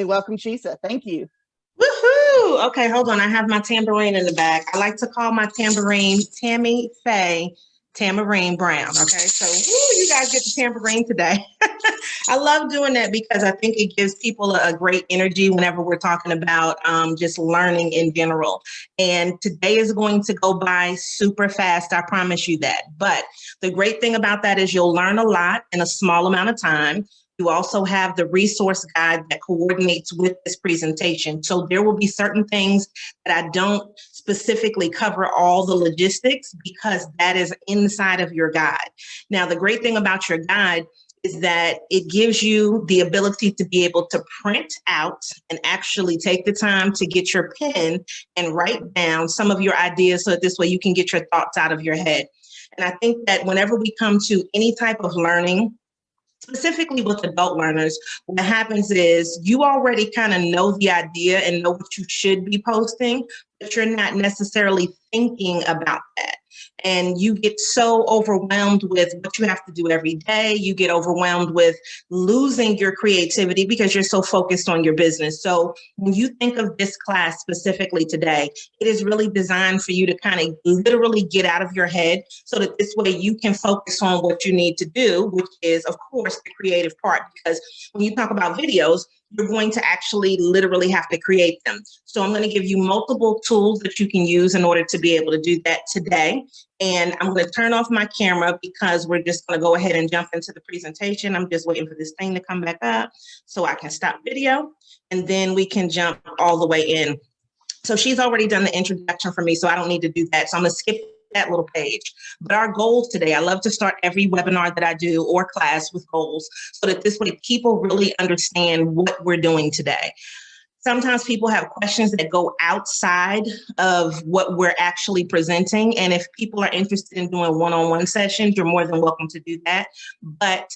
Welcome, Chisa. Thank you. Woohoo! Okay, hold on. I have my tambourine in the back. I like to call my tambourine Tammy Faye Tambourine Brown. Okay, so you guys get the tambourine today. I love doing that because I think it gives people a great energy whenever we're talking about just learning in general. And today is going to go by super fast. I promise you that. But the great thing about that is you'll learn a lot in a small amount of time. You also have the resource guide that coordinates with this presentation. So there will be certain things that I don't specifically cover all the logistics because that is inside of your guide. Now, the great thing about your guide is that it gives you the ability to be able to print out and actually take the time to get your pen and write down some of your ideas so that this way you can get your thoughts out of your head. And I think that whenever we come to any type of learning, specifically with adult learners, what happens is you already kind of know the idea and know what you should be posting, but you're not necessarily thinking about that. And you get so overwhelmed with what you have to do every day. You get overwhelmed with losing your creativity because you're so focused on your business. So when you think of this class specifically today, it is really designed for you to kind of literally get out of your head so that this way you can focus on what you need to do, which is, of course, the creative part. Because when you talk about videos, you're going to actually literally have to create them. So I'm going to give you multiple tools that you can use in order to be able to do that today. And I'm going to turn off my camera because we're just going to go ahead and jump into the presentation. I'm just waiting for this thing to come back up so I can stop video and then we can jump all the way in. So she's already done the introduction for me, so I don't need to do that. So I'm going to skip that little page. But our goals today, I love to start every webinar that I do or class with goals so that this way people really understand what we're doing today. Sometimes people have questions that go outside of what we're actually presenting. And if people are interested in doing one-on-one sessions, you're more than welcome to do that. But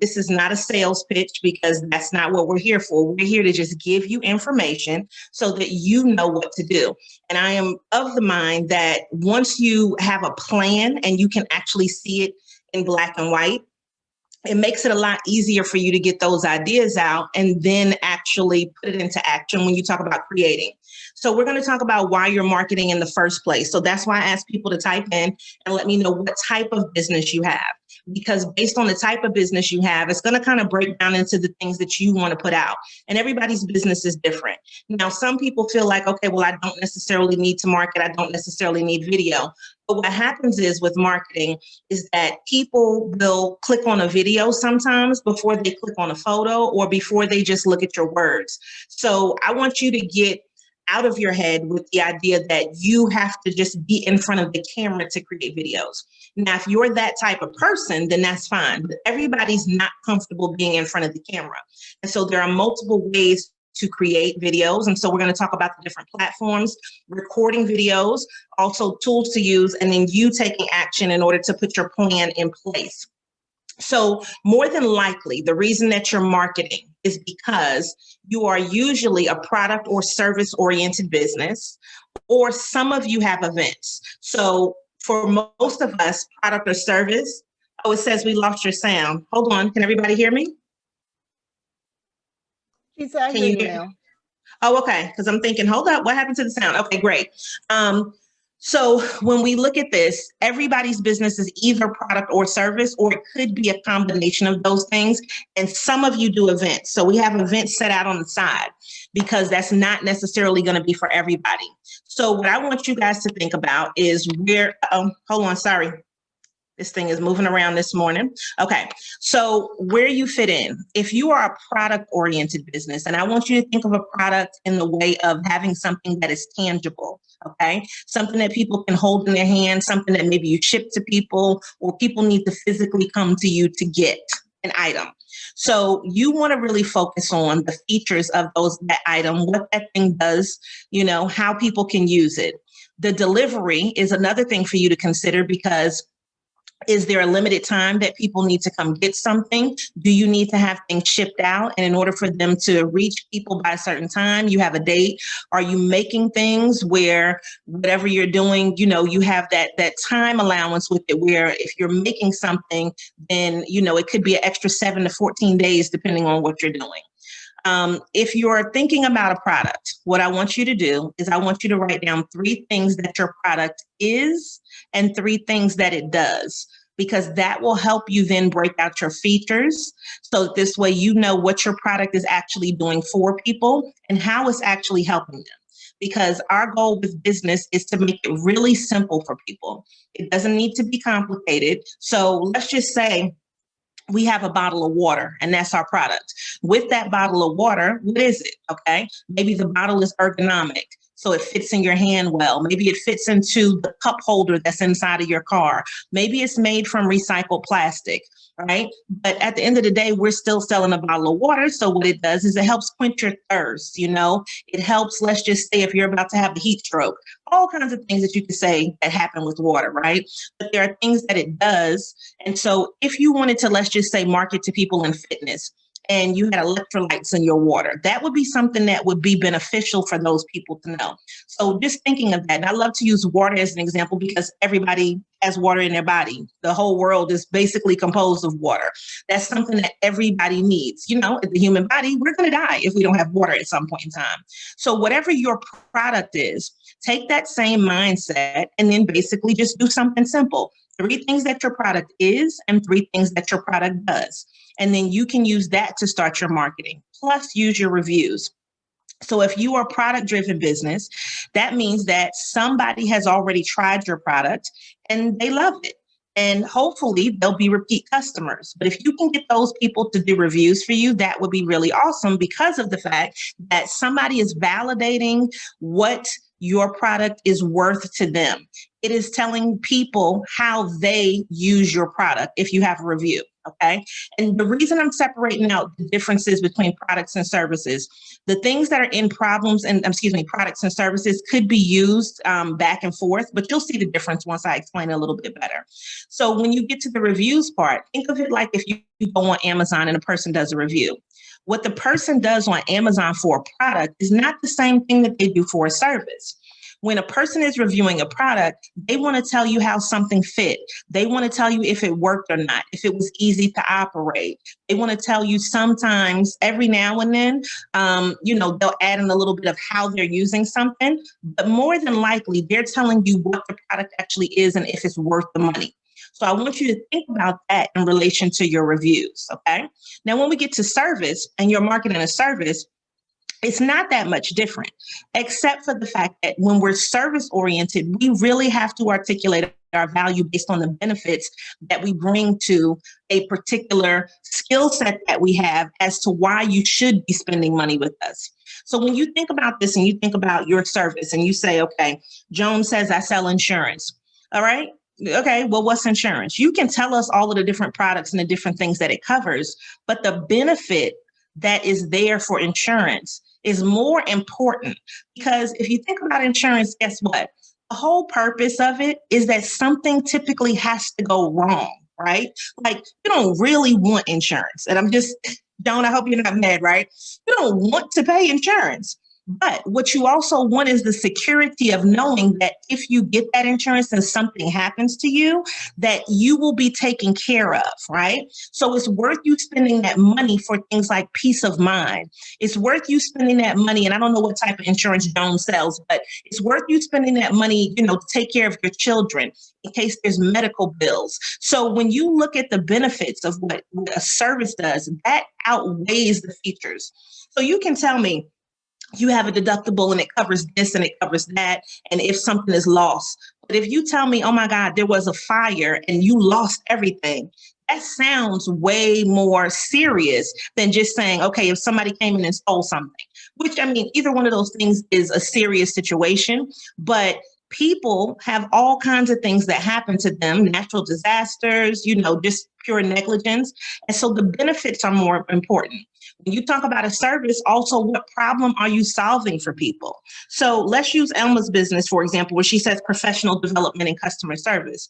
this is not a sales pitch because that's not what we're here for. We're here to just give you information so that you know what to do. And I am of the mind that once you have a plan and you can actually see it in black and white, it makes it a lot easier for you to get those ideas out and then actually put it into action when you talk about creating. So we're going to talk about why you're marketing in the first place. So that's why I ask people to type in and let me know what type of business you have. Because based on the type of business you have, it's going to kind of break down into the things that you want to put out. And everybody's business is different. Now, some people feel like, okay, well, I don't necessarily need to market. I don't necessarily need video. But what happens is with marketing is that people will click on a video sometimes before they click on a photo or before they just look at your words. So I want you to get out of your head with the idea that you have to just be in front of the camera to create videos. Now, if you're that type of person, then that's fine. But everybody's not comfortable being in front of the camera. And so there are multiple ways to create videos. And so we're going to talk about the different platforms, recording videos, also tools to use, and then you taking action in order to put your plan in place. So more than likely, the reason that you're marketing is because you are usually a product or service oriented business, or some of you have events. So for most of us, product or service, oh, it says we lost your sound. Hold on, can everybody hear me? Chisa, I hear you now. Oh, okay, because I'm thinking, hold up, what happened to the sound? Okay, great. So when we look at this, everybody's business is either product or service, or it could be a combination of those things. And some of you do events. So we have events set out on the side because that's not necessarily going to be for everybody. So what I want you guys to think about is where, hold on, sorry. This thing is moving around this morning. Okay, so where you fit in. If you are a product-oriented business, and I want you to think of a product in the way of having something that is tangible, okay? Something that people can hold in their hands, something that maybe you ship to people, or people need to physically come to you to get an item. So you want to really focus on the features of that item, what that thing does, you know, how people can use it. The delivery is another thing for you to consider because is there a limited time that people need to come get something? Do you need to have things shipped out? And in order for them to reach people by a certain time, you have a date? Are you making things where whatever you're doing, you know, you have that time allowance with it, where if you're making something, then, you know, it could be an extra 7 to 14 days, depending on what you're doing. If you're thinking about a product, what I want you to do is I want you to write down 3 things that your product is and 3 things that it does, because that will help you then break out your features. So this way, you know what your product is actually doing for people and how it's actually helping them. Because our goal with business is to make it really simple for people. It doesn't need to be complicated. So let's just say we have a bottle of water and that's our product. With that bottle of water, what is it? Okay. Maybe the bottle is ergonomic, so it fits in your hand well. Maybe it fits into the cup holder that's inside of your car. Maybe it's made from recycled plastic, right? But at the end of the day, we're still selling a bottle of water. So what it does is it helps quench your thirst. It helps, let's just say, if you're about to have a heat stroke, all kinds of things that you could say that happen with water, right? But there are things that it does. And so if you wanted to, let's just say, market to people in fitness, and you had electrolytes in your water, that would be something that would be beneficial for those people to know. So just thinking of that, and I love to use water as an example because everybody has water in their body. The whole world is basically composed of water. That's something that everybody needs. The human body, we're going to die if we don't have water at some point in time. So whatever your product is, take that same mindset and then basically just do something simple. 3 things that your product is and 3 things that your product does. And then you can use that to start your marketing. Plus, use your reviews. So if you are a product-driven business, that means that somebody has already tried your product and they love it. And hopefully they'll be repeat customers. But if you can get those people to do reviews for you, that would be really awesome, because of the fact that somebody is validating what your product is worth to them. It is telling people how they use your product if you have a review. Okay. And the reason I'm separating out the differences between products and services, the things that are in products and services could be used back and forth, but you'll see the difference once I explain it a little bit better. So when you get to the reviews part, think of it like if you go on Amazon and a person does a review. What the person does on Amazon for a product is not the same thing that they do for a service. When a person is reviewing a product, they want to tell you how something fit. They want to tell you if it worked or not, if it was easy to operate. They want to tell you sometimes, every now and then, they'll add in a little bit of how they're using something. But more than likely, they're telling you what the product actually is and if it's worth the money. So I want you to think about that in relation to your reviews, okay? Now, when we get to service and you're marketing a service, it's not that much different, except for the fact that when we're service oriented, we really have to articulate our value based on the benefits that we bring to a particular skill set that we have as to why you should be spending money with us. So when you think about this and you think about your service and you say, okay, Joan says I sell insurance. All right. Okay, well, what's insurance? You can tell us all of the different products and the different things that it covers, but the benefit that is there for insurance is more important, because if you think about insurance, guess what? The whole purpose of it is that something typically has to go wrong, right? Like, you don't really want insurance. And Joan, I hope you're not mad, right? You don't want to pay insurance. But what you also want is the security of knowing that if you get that insurance and something happens to you, that you will be taken care of, right? So it's worth you spending that money for things like peace of mind. It's worth you spending that money, and I don't know what type of insurance Joan sells, but it's worth you spending that money, to take care of your children in case there's medical bills. So when you look at the benefits of what a service does, that outweighs the features. So you can tell me, you have a deductible and it covers this and it covers that, and if something is lost. But if you tell me, oh my God, there was a fire and you lost everything, that sounds way more serious than just saying, okay, if somebody came in and stole something, which, either one of those things is a serious situation, but people have all kinds of things that happen to them, natural disasters, just pure negligence. And so the benefits are more important. When you talk about a service, also, what problem are you solving for people? So let's use Elma's business, for example, where she says professional development and customer service.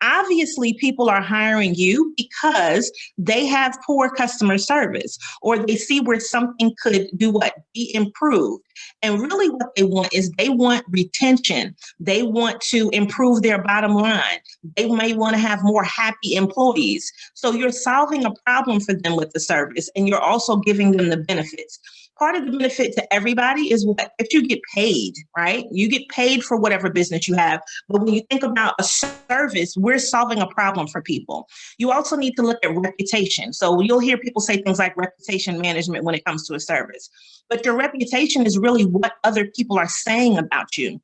Obviously, people are hiring you because they have poor customer service, or they see where something could be improved. And really what they want is they want retention. They want to improve their bottom line. They may want to have more happy employees. So you're solving a problem for them with the service, and you're also giving them the benefits. Part of the benefit to everybody is if you get paid, right? You get paid for whatever business you have. But when you think about a service, we're solving a problem for people. You also need to look at reputation. So you'll hear people say things like reputation management when it comes to a service. But your reputation is really what other people are saying about you.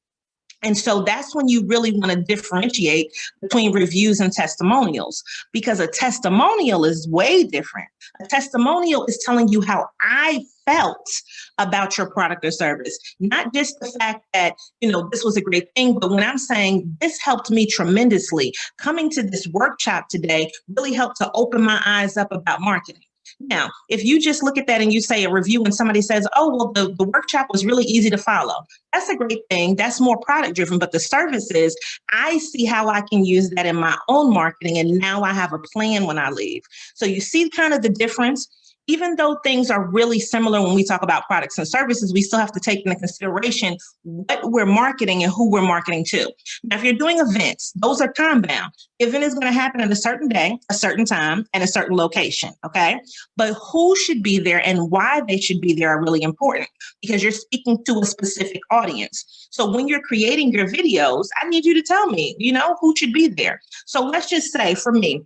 And so that's when you really want to differentiate between reviews and testimonials, because a testimonial is way different. A testimonial is telling you how I felt about your product or service, not just the fact that, this was a great thing, but when I'm saying this helped me tremendously, coming to this workshop today really helped to open my eyes up about marketing. Now, if you just look at that and you say a review and somebody says, oh, well, the workshop was really easy to follow. That's a great thing. That's more product driven. But the service is, I see how I can use that in my own marketing. And now I have a plan when I leave. So you see kind of the difference. Even though things are really similar when we talk about products and services, we still have to take into consideration what we're marketing and who we're marketing to. Now, if you're doing events, those are time bound. The event is going to happen at a certain day, a certain time, and a certain location, okay? But who should be there and why they should be there are really important, because you're speaking to a specific audience. So when you're creating your videos, I need you to tell me, who should be there. So let's just say for me,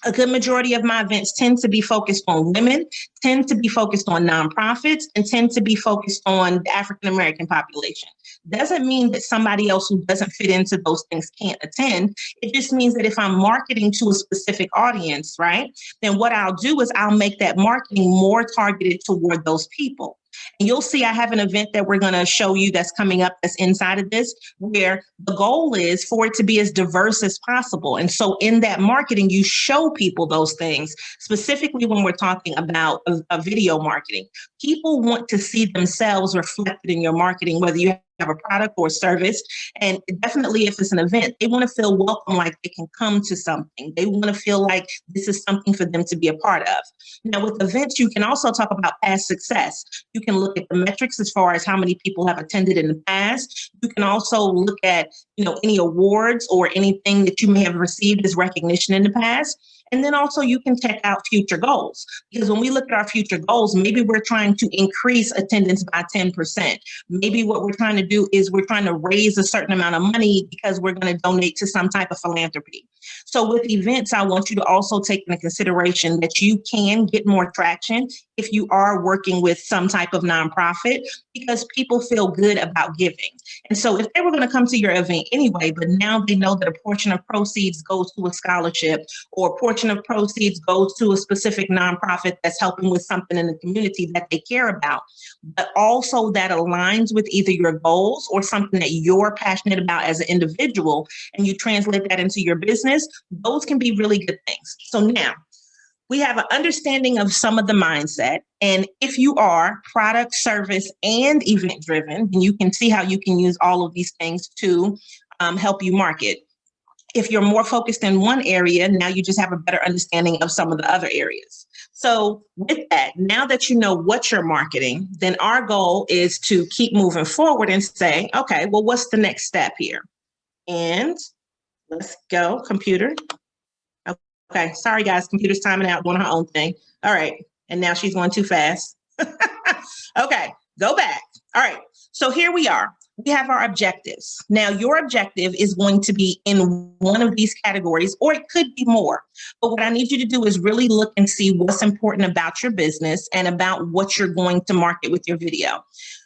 a good majority of my events tend to be focused on women, tend to be focused on nonprofits, and tend to be focused on the African-American population. Doesn't mean that somebody else who doesn't fit into those things can't attend. It just means that if I'm marketing to a specific audience, right, then what I'll do is I'll make that marketing more targeted toward those people. And you'll see I have an event that we're going to show you that's coming up that's inside of this, where the goal is for it to be as diverse as possible. And so in that marketing, you show people those things, specifically when we're talking about a video marketing. People want to see themselves reflected in your marketing, whether you have a product or service. And definitely if it's an event, they want to feel welcome, like they can come to something. They want to feel like this is something for them to be a part of. Now, with events, you can also talk about past success. You can look at the metrics as far as how many people have attended in the past. You can also look at, any awards or anything that you may have received as recognition in the past. And then also you can check out future goals, because when we look at our future goals, maybe we're trying to increase attendance by 10%. Maybe what we're trying to do is we're trying to raise a certain amount of money because we're going to donate to some type of philanthropy. So with events, I want you to also take into consideration that you can get more traction if you are working with some type of nonprofit, because people feel good about giving. And so if they were going to come to your event anyway, but now they know that a portion of proceeds goes to a scholarship, or a portion of proceeds goes to a specific nonprofit that's helping with something in the community that they care about, but also that aligns with either your goals or something that you're passionate about as an individual, and you translate that into your business, those can be really good things. So now we have an understanding of some of the mindset. And if you are product, service, and event driven, then you can see how you can use all of these things to help you market. If you're more focused in one area, now you just have a better understanding of some of the other areas. So with that, now that you know what you're marketing, then our goal is to keep moving forward and say, okay, well, what's the next step here? And let's go, computer. Okay, sorry guys, computer's timing out, doing her own thing. All right, and now she's going too fast. Okay, go back. All right, so here we are. We have our objectives. Now, your objective is going to be in one of these categories, or it could be more. But what I need you to do is really look and see what's important about your business and about what you're going to market with your video.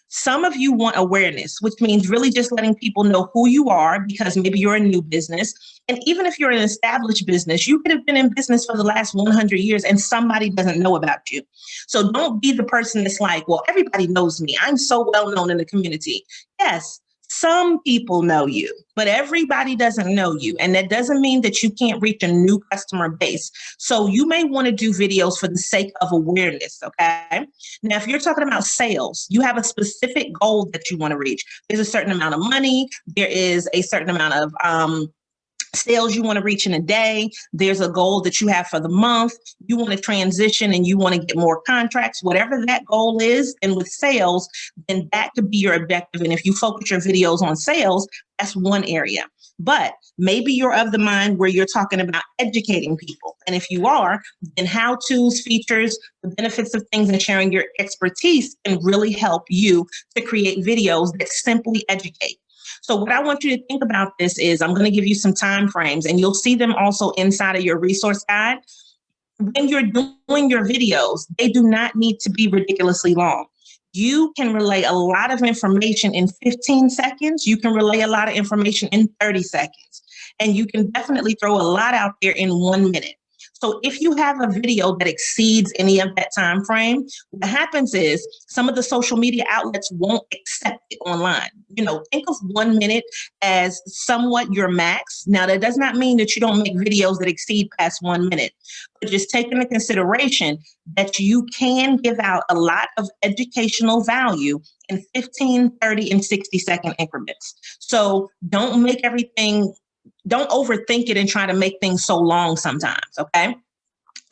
Some of you want awareness, which means really just letting people know who you are, because maybe you're a new business. And even if you're an established business, you could have been in business for the last 100 years and somebody doesn't know about you. So don't be the person that's like, well, everybody knows me. I'm so well known in the community. Yes, some people know you, but everybody doesn't know you. And that doesn't mean that you can't reach a new customer base. So you may want to do videos for the sake of awareness, okay? Now, if you're talking about sales, you have a specific goal that you want to reach. There's a certain amount of money. There is a certain amount of sales you want to reach in a day. There's a goal that you have for the month. You want to transition and you want to get more contracts, whatever that goal is. And with sales, then that could be your objective. And if you focus your videos on sales, that's one area. But maybe you're of the mind where you're talking about educating people. And if you are, then how-tos, features, the benefits of things, and sharing your expertise can really help you to create videos that simply educate. So what I want you to think about this is I'm going to give you some time frames, and you'll see them also inside of your resource guide. When you're doing your videos, they do not need to be ridiculously long. You can relay a lot of information in 15 seconds. You can relay a lot of information in 30 seconds. And you can definitely throw a lot out there in 1 minute. So if you have a video that exceeds any of that time frame, what happens is some of the social media outlets won't accept it online. You know, think of 1 minute as somewhat your max. Now, that does not mean that you don't make videos that exceed past 1 minute, but just take into consideration that you can give out a lot of educational value in 15, 30, and 60-second increments. So don't make everything, don't overthink it and try to make things so long sometimes, okay?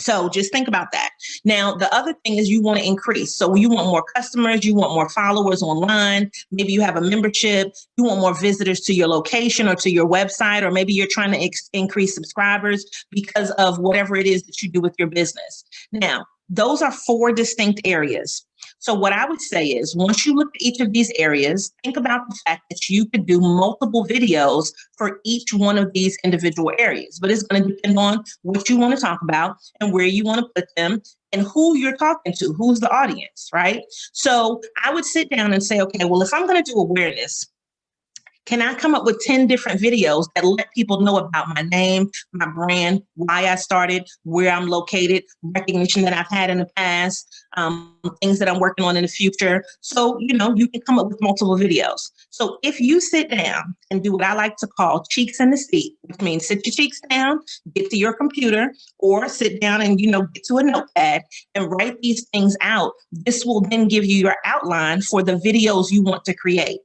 So just think about that. Now, the other thing is you want to increase. So you want more customers, you want more followers online. Maybe you have a membership, you want more visitors to your location or to your website, or maybe you're trying to increase subscribers because of whatever it is that you do with your business. Now, those are 4 distinct areas. So what I would say is once you look at each of these areas, think about the fact that you could do multiple videos for each one of these individual areas, but it's going to depend on what you want to talk about and where you want to put them and who you're talking to, who's the audience, right? So I would sit down and say, okay, well, if I'm going to do awareness, can I come up with 10 different videos that let people know about my name, my brand, why I started, where I'm located, recognition that I've had in the past, things that I'm working on in the future. So, you know, you can come up with multiple videos. So if you sit down and do what I like to call cheeks in the seat, which means sit your cheeks down, get to your computer, or sit down and, you know, get to a notepad and write these things out, this will then give you your outline for the videos you want to create.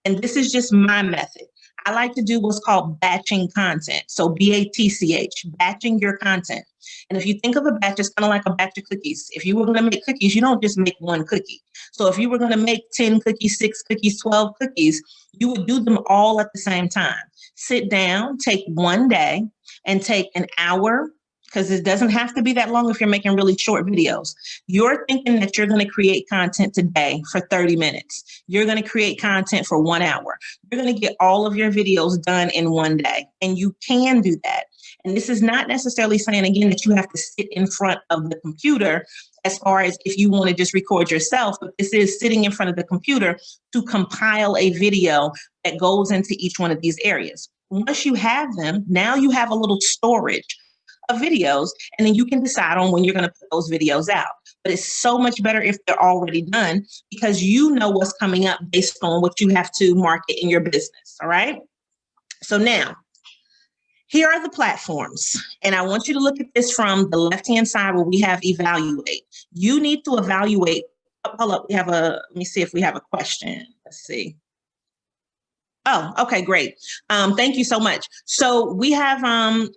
And this is just my method. I like to do what's called batching content. So BATCH, batching your content. And if you think of a batch, it's kind of like a batch of cookies. If you were going to make cookies, you don't just make one cookie. So if you were going to make 10 cookies, 6 cookies, 12 cookies, you would do them all at the same time. Sit down, take one day and take an hour, because it doesn't have to be that long if you're making really short videos. You're thinking that you're going to create content today for 30 minutes. You're going to create content for 1 hour. You're going to get all of your videos done in one day. And you can do that. And this is not necessarily saying, again, that you have to sit in front of the computer as far as if you want to just record yourself, but this is sitting in front of the computer to compile a video that goes into each one of these areas. Once you have them, now you have a little storage of videos, and then you can decide on when you're going to put those videos out. But it's so much better if they're already done because you know what's coming up based on what you have to market in your business. All right. So now, here are the platforms. And I want you to look at this from the left-hand side where we have evaluate. You need to evaluate. Hold up. Let me see if we have a question. Let's see. Oh, okay, great. Thank you so much. So we have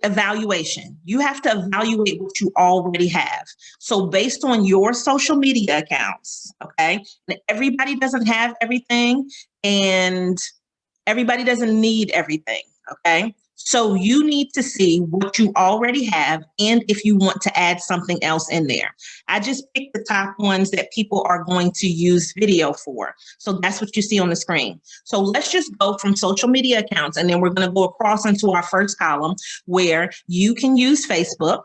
evaluation. You have to evaluate what you already have. So based on your social media accounts, okay, and everybody doesn't have everything and everybody doesn't need everything, okay? So you need to see what you already have and if you want to add something else in there. I just picked the top ones that people are going to use video for. So that's what you see on the screen. So let's just go from social media accounts and then we're going to go across into our first column where you can use Facebook,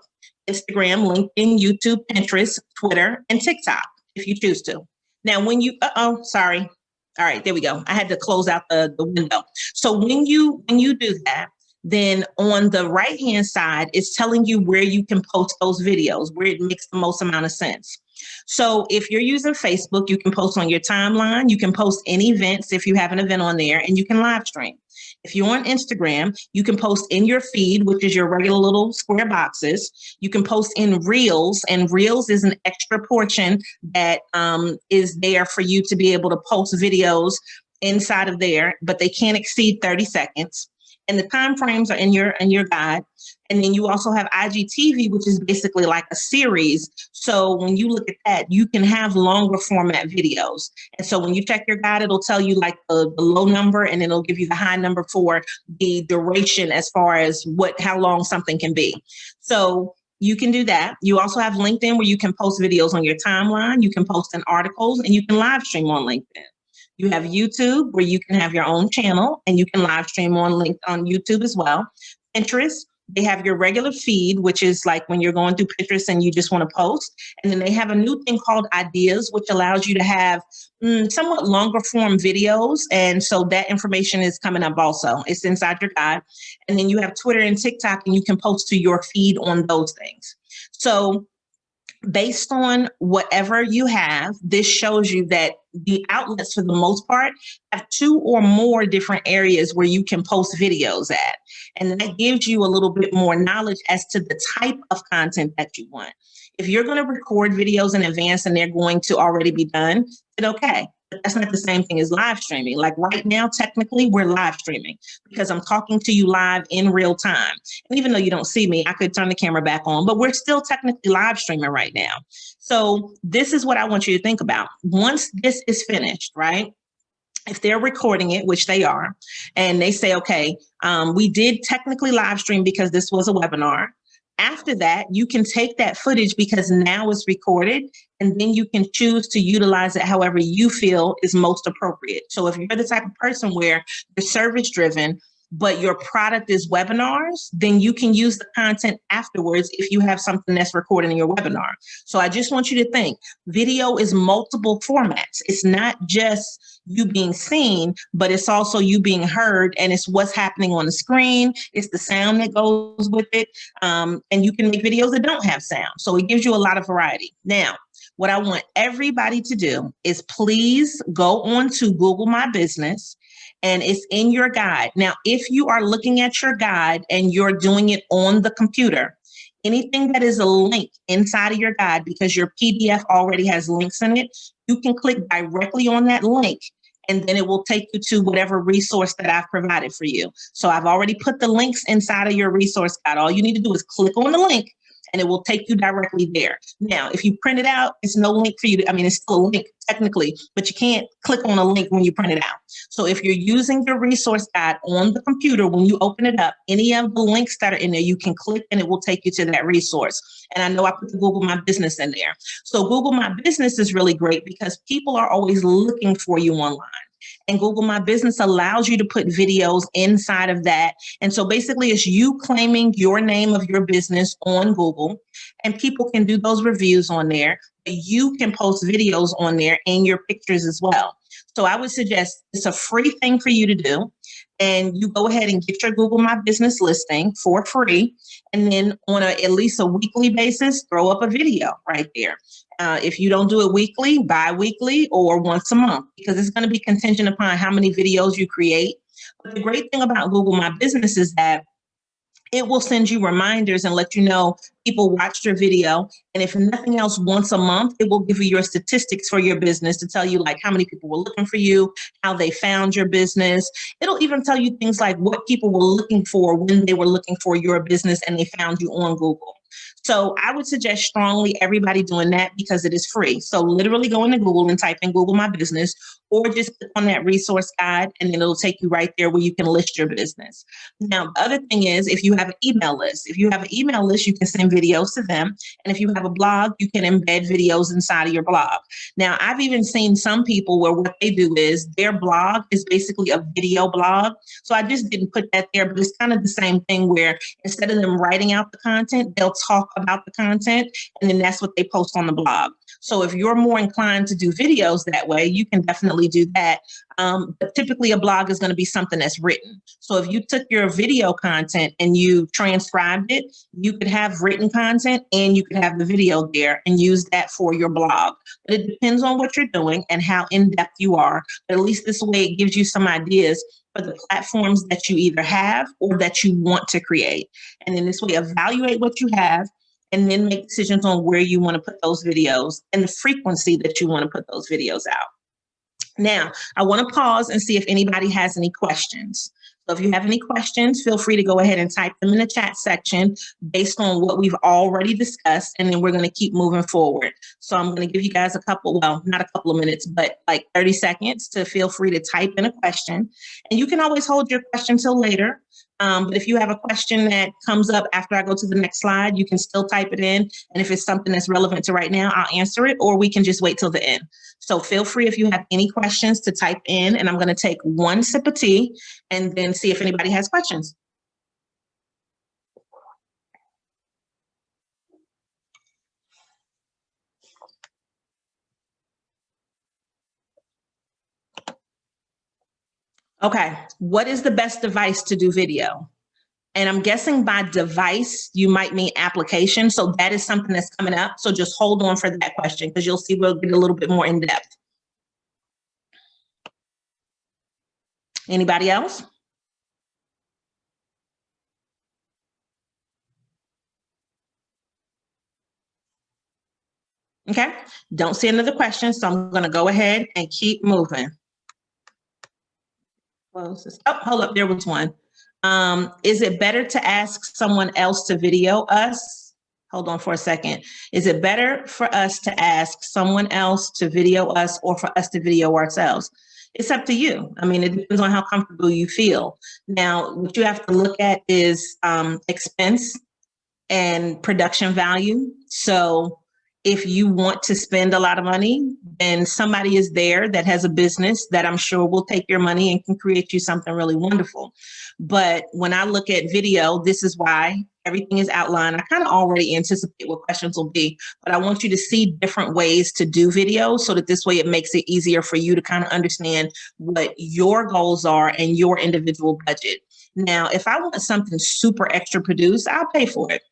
Instagram, LinkedIn, YouTube, Pinterest, Twitter, and TikTok if you choose to. Now when you, sorry. All right, there we go. I had to close out the window. So when you do that, then on the right-hand side, it's telling you where you can post those videos, where it makes the most amount of sense. So if you're using Facebook, you can post on your timeline. You can post any events if you have an event on there, and you can live stream. If you're on Instagram, you can post in your feed, which is your regular little square boxes. You can post in Reels, and Reels is an extra portion that is there for you to be able to post videos inside of there, but they can't exceed 30 seconds. And the time frames are in your guide. And then you also have IGTV, which is basically like a series. So when you look at that, you can have longer format videos. And so when you check your guide, it'll tell you like the low number, and then it'll give you the high number for the duration as far as how long something can be. So you can do that. You also have LinkedIn, where you can post videos on your timeline. You can post in articles, and you can live stream on LinkedIn. You have YouTube, where you can have your own channel and you can live stream on YouTube as well. Pinterest, they have your regular feed, which is like when you're going through Pinterest and you just want to post. And then they have a new thing called Ideas, which allows you to have somewhat longer form videos. And so that information is coming up also. It's inside your guide. And then you have Twitter and TikTok, and you can post to your feed on those things. So based on whatever you have, this shows you that the outlets, for the most part, have 2 or more different areas where you can post videos at. And that gives you a little bit more knowledge as to the type of content that you want. If you're going to record videos in advance and they're going to already be done, then okay. But that's not the same thing as live streaming. Like right now, technically, we're live streaming because I'm talking to you live in real time. And even though you don't see me, I could turn the camera back on, but we're still technically live streaming right now. So this is what I want you to think about. Once this is finished, right? If they're recording it, which they are, and they say, okay, we did technically live stream because this was a webinar. After that, you can take that footage because now it's recorded, and then you can choose to utilize it however you feel is most appropriate. So if you're the type of person where you're service driven, but your product is webinars, then you can use the content afterwards if you have something that's recorded in your webinar. So I just want you to think, video is multiple formats. It's not just you being seen, but it's also you being heard, and it's what's happening on the screen. It's the sound that goes with it. And you can make videos that don't have sound. So it gives you a lot of variety. Now, what I want everybody to do is please go on to Google My Business, and it's in your guide. Now, if you are looking at your guide and you're doing it on the computer, anything that is a link inside of your guide, because your PDF already has links in it, you can click directly on that link, and then it will take you to whatever resource that I've provided for you. So I've already put the links inside of your resource guide. All you need to do is click on the link, and it will take you directly there. Now, if you print it out, it's no link for you to, it's still a link technically, but you can't click on a link when you print it out. So if you're using your resource guide on the computer, when you open it up, any of the links that are in there, you can click and it will take you to that resource. And I know I put the Google My Business in there. So Google My Business is really great because people are always looking for you online. And Google My Business allows you to put videos inside of that. And so basically it's you claiming your name of your business on Google, and people can do those reviews on there. You can post videos on there and your pictures as well. So I would suggest it's a free thing for you to do. And you go ahead and get your Google My Business listing for free. And then on at least a weekly basis, throw up a video right there. If you don't do it weekly, bi-weekly, or once a month, because it's going to be contingent upon how many videos you create. But the great thing about Google My Business is that it will send you reminders and let you know people watched your video. And if nothing else, once a month, it will give you your statistics for your business to tell you like how many people were looking for you, how they found your business. It'll even tell you things like what people were looking for when they were looking for your business and they found you on Google. So I would suggest strongly everybody doing that because it is free. So literally go into Google and type in Google My Business, or just click on that resource guide and then it'll take you right there where you can list your business. Now, the other thing is if you have an email list, you can send videos to them. And if you have a blog, you can embed videos inside of your blog. Now, I've even seen some people where what they do is their blog is basically a video blog. So I just didn't put that there, but it's kind of the same thing where instead of them writing out the content, they'll talk about the content, and then that's what they post on the blog. So if you're more inclined to do videos that way, you can definitely do that. But typically a blog is going to be something that's written. So if you took your video content and you transcribed it, you could have written content and you could have the video there and use that for your blog. But it depends on what you're doing and how in-depth you are. But at least this way it gives you some ideas for the platforms that you either have or that you want to create. And in this way, evaluate what you have and then make decisions on where you want to put those videos and the frequency that you want to put those videos out. Now, I want to pause and see if anybody has any questions. So if you have any questions, feel free to go ahead and type them in the chat section based on what we've already discussed, and then we're going to keep moving forward. So I'm going to give you guys a couple, well, not a couple of minutes, but like 30 seconds to feel free to type in a question. And you can always hold your question till later. But if you have a question that comes up after I go to the next slide, you can still type it in. And if it's something that's relevant to right now, I'll answer it, or we can just wait till the end. So feel free if you have any questions to type in, and I'm going to take one sip of tea and then see if anybody has questions. Okay, what is the best device to do video? And I'm guessing by device, you might mean application. So that is something that's coming up. So just hold on for that question, because you'll see we'll get a little bit more in depth. Anybody else? Okay, don't see another question. So I'm going to go ahead and keep moving. Close this. Oh, hold up. There was one. Is it better to ask someone else to video us? Hold on for a second. Is it better for us to ask someone else to video us or for us to video ourselves? It's up to you. I mean, it depends on how comfortable you feel. Now, what you have to look at is expense and production value. So if you want to spend a lot of money, then somebody is there that has a business that I'm sure will take your money and can create you something really wonderful. But when I look at video, this is why everything is outlined. I kind of already anticipate what questions will be, but I want you to see different ways to do video so that this way it makes it easier for you to kind of understand what your goals are and your individual budget. Now, if I want something super extra produced, I'll pay for it.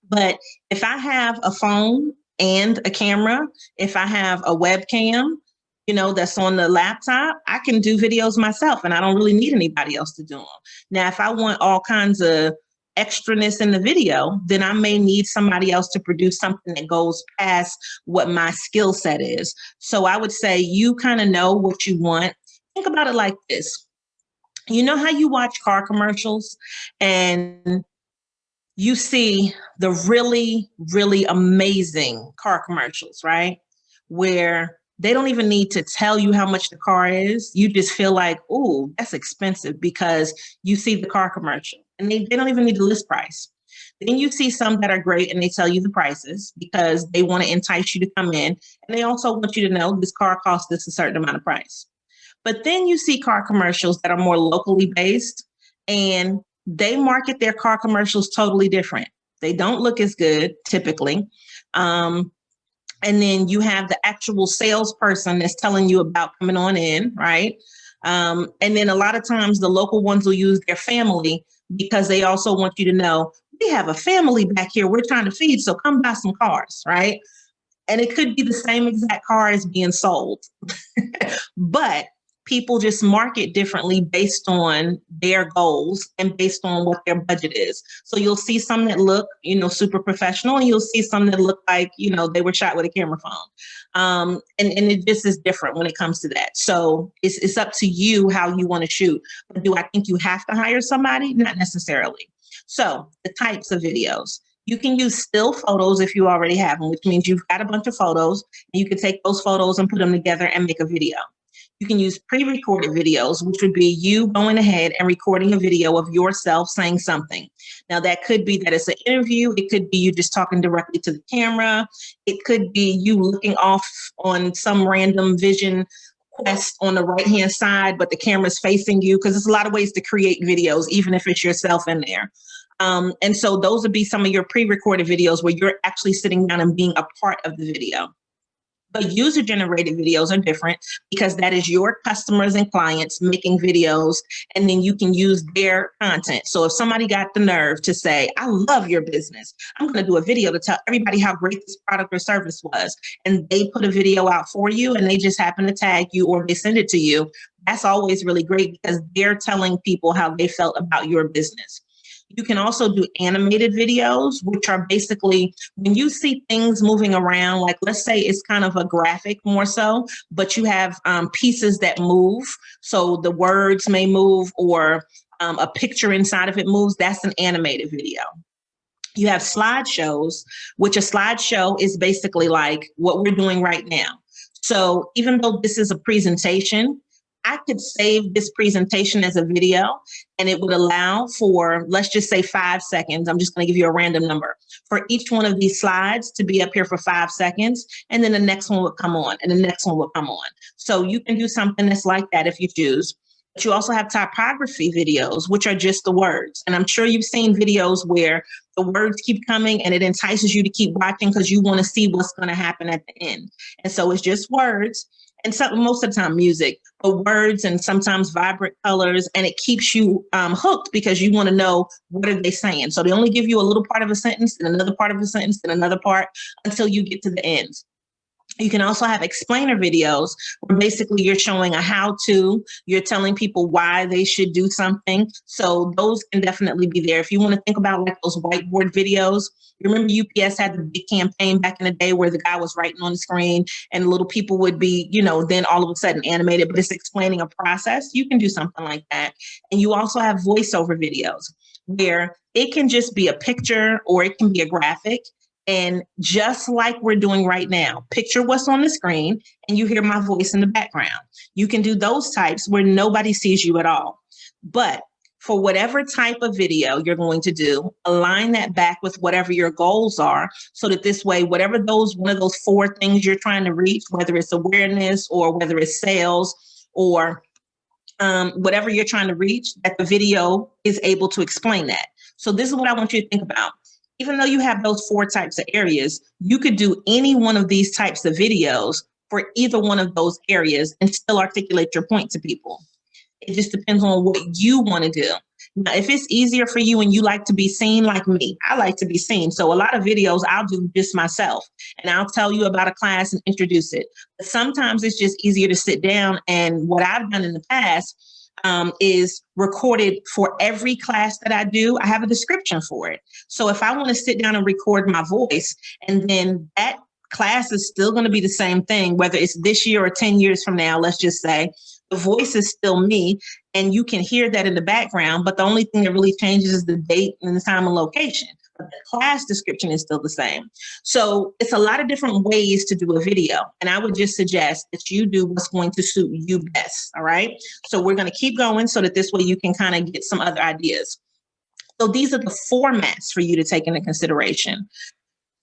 But if I have a phone and a camera, if I have a webcam, that's on the laptop, I can do videos myself and I don't really need anybody else to do them. Now, if I want all kinds of extraness in the video, then I may need somebody else to produce something that goes past what my skill set is. So I would say you kind of know what you want. Think about it like this. You know how you watch car commercials and you see the really, really amazing car commercials, right? Where they don't even need to tell you how much the car is. You just feel like, oh, that's expensive because you see the car commercial and they don't even need the list price. Then you see some that are great and they tell you the prices because they want to entice you to come in. And they also want you to know this car costs this a certain amount of price. But then you see car commercials that are more locally based and they market their car commercials totally different. They don't look as good typically. And then you have the actual salesperson that's telling you about coming on in, right? And then a lot of times the local ones will use their family because they also want you to know, we have a family back here we're trying to feed, so come buy some cars, right? And it could be the same exact car as being sold. But people just market differently based on their goals and based on what their budget is. So you'll see some that look, super professional, and you'll see some that look like, they were shot with a camera phone. And it just is different when it comes to that. So it's up to you how you want to shoot. But do I think you have to hire somebody? Not necessarily. So the types of videos. You can use still photos if you already have them, which means you've got a bunch of photos. And you can take those photos and put them together and make a video. You can use pre-recorded videos, which would be you going ahead and recording a video of yourself saying something. Now, that could be that it's an interview. It could be you just talking directly to the camera. It could be you looking off on some random vision quest on the right-hand side, but the camera's facing you, because there's a lot of ways to create videos, even if it's yourself in there. And so those would be some of your pre-recorded videos where you're actually sitting down and being a part of the video. But user-generated videos are different because that is your customers and clients making videos, and then you can use their content. So if somebody got the nerve to say, I love your business, I'm going to do a video to tell everybody how great this product or service was, and they put a video out for you and they just happen to tag you or they send it to you, that's always really great because they're telling people how they felt about your business. You can also do animated videos, which are basically when you see things moving around, like let's say it's kind of a graphic more so, but you have pieces that move. So the words may move or a picture inside of it moves, that's an animated video. You have slideshows, which a slideshow is basically like what we're doing right now. So even though this is a presentation, I could save this presentation as a video, and it would allow for, let's just say 5 seconds. I'm just going to give you a random number for each one of these slides to be up here for 5 seconds. And then the next one would come on and the next one would come on. So you can do something that's like that if you choose. But you also have typography videos, which are just the words. And I'm sure you've seen videos where the words keep coming and it entices you to keep watching because you want to see what's going to happen at the end. And so it's just words. And most of the time music, but words and sometimes vibrant colors, and it keeps you hooked because you want to know what are they saying. So they only give you a little part of a sentence and another part of a sentence and another part until you get to the end. You can also have explainer videos where basically you're showing a how-to, you're telling people why they should do something. So those can definitely be there. If you want to think about like those whiteboard videos, you remember UPS had the big campaign back in the day where the guy was writing on the screen and little people would be, then all of a sudden animated, but it's explaining a process. You can do something like that. And you also have voiceover videos where it can just be a picture or it can be a graphic. And just like we're doing right now, picture what's on the screen and you hear my voice in the background. You can do those types where nobody sees you at all. But for whatever type of video you're going to do, align that back with whatever your goals are so that this way, whatever one of those 4 things you're trying to reach, whether it's awareness or whether it's sales or whatever you're trying to reach, that the video is able to explain that. So this is what I want you to think about. Even though you have those 4 types of areas, you could do any one of these types of videos for either one of those areas and still articulate your point to people. It just depends on what you want to do. Now, if it's easier for you and you like to be seen like me, I like to be seen. So a lot of videos I'll do just myself and I'll tell you about a class and introduce it. But sometimes it's just easier to sit down, and what I've done in the past is recorded for every class that I do. I have a description for it. So if I want to sit down and record my voice, and then that class is still going to be the same thing, whether it's this year or 10 years from now, let's just say, the voice is still me and you can hear that in the background, but the only thing that really changes is the date and the time and location. But the class description is still the same. So it's a lot of different ways to do a video. And I would just suggest that you do what's going to suit you best. All right. So we're going to keep going so that this way you can kind of get some other ideas. So these are the formats for you to take into consideration.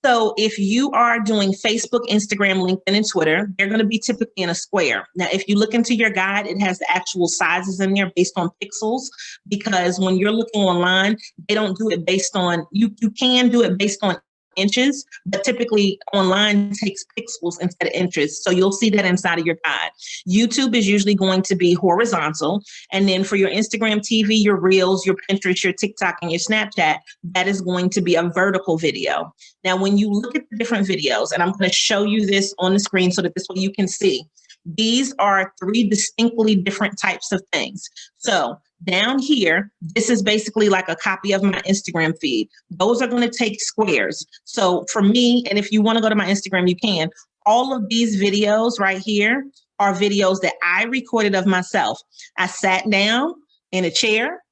So if you are doing Facebook, Instagram, LinkedIn, and Twitter, they're going to be typically in a square. Now, if you look into your guide, it has the actual sizes in there based on pixels, because when you're looking online, they don't do it based on, you can do it based on inches, but typically online takes pixels instead of inches. So you'll see that inside of your guide. YouTube is usually going to be horizontal. And then for your Instagram TV, your Reels, your Pinterest, your TikTok, and your Snapchat, that is going to be a vertical video. Now, when you look at the different videos, and I'm going to show you this on the screen so that this way you can see, these are 3 distinctly different types of things. So down here, this is basically like a copy of my Instagram feed. Those are going to take squares. So for me, and if you want to go to my Instagram, you can. All of these videos right here are videos that I recorded of myself. I sat down in a chair,